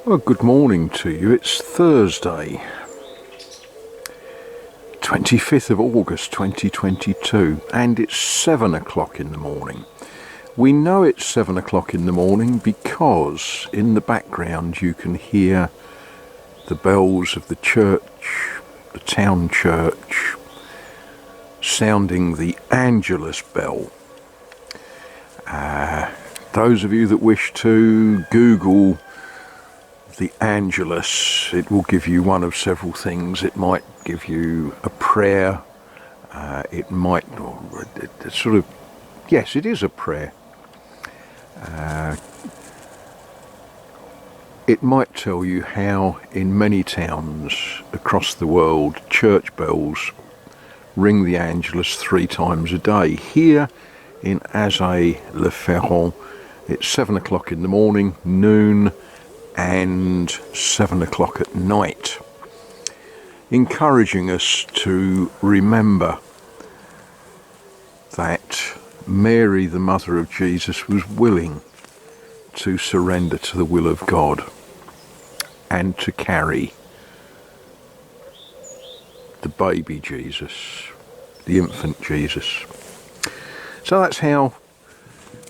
Well, good morning to you. It's Thursday, 25th of August 2022, and it's 7 o'clock in the morning. We know it's 7 o'clock in the morning because in the background you can hear the bells of the church, the town church, sounding the Angelus bell. Those of you that wish to Google the Angelus, it will give you one of several things. It might give you a prayer, it might, yes, it is a prayer. It might tell you how in many towns across the world church bells ring the Angelus 3 times a day. Here in Azay-le-Ferron it's 7 o'clock in the morning, noon, and 7 o'clock at night, encouraging us to remember that Mary, the mother of Jesus, was willing to surrender to the will of God and to carry the baby Jesus, the infant Jesus. So that's how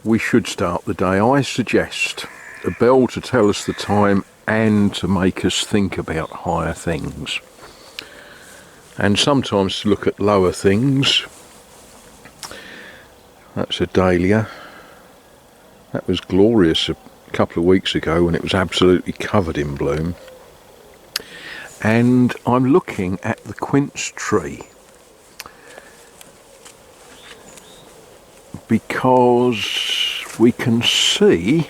we should start the day. I suggest a bell to tell us the time and to make us think about higher things, and sometimes to look at lower things. That's a dahlia. That was glorious a couple of weeks ago when it was absolutely covered in bloom. And I'm looking at the quince tree because we can see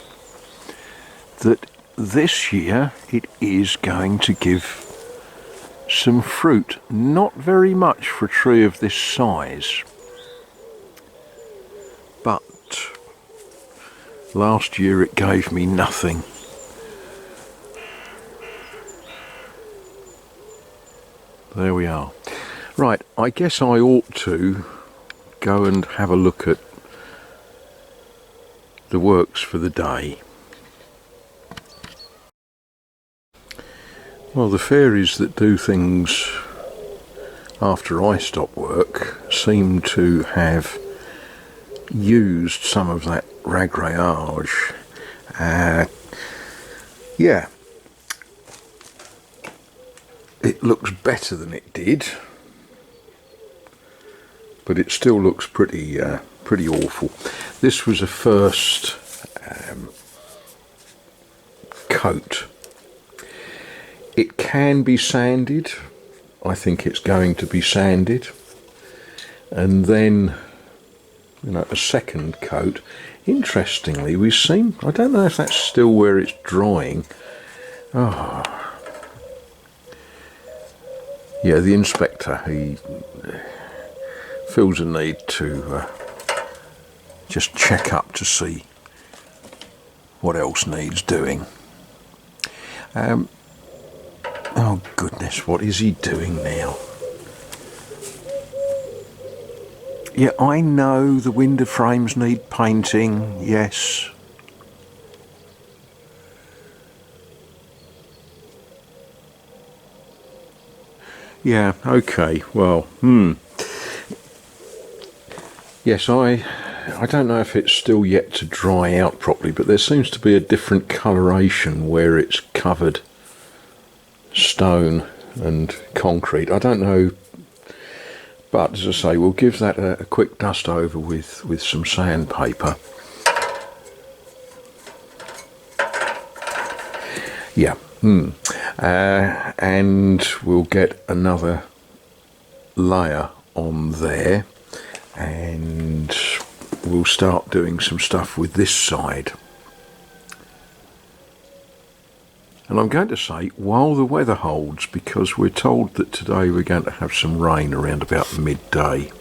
that this year it is going to give some fruit. Not very much for a tree of this size, but last year it gave me nothing. There we are. Right, I guess I ought to go and have a look at the works for the day. Well, the fairies that do things after I stop work seem to have used some of that ragrillage. Yeah, it looks better than it did, but it still looks pretty awful. This was a first coat. It can be sanded. I think it's going to be sanded, and then a second coat. Interestingly, we've seen, I don't know if that's still where it's drying. Oh, yeah, the inspector, he feels a need to just check up to see what else needs doing. Oh goodness, what is he doing now? Yeah, I know the window frames need painting, yes. Yeah, okay, well, yes, I don't know if it's still yet to dry out properly, but there seems to be a different coloration where it's covered stone and concrete. I don't know, but as I say, we'll give that a quick dust over with some sandpaper. Yeah, and we'll get another layer on there, and we'll start doing some stuff with this side. And I'm going to say, while the weather holds, because we're told that today we're going to have some rain around about midday.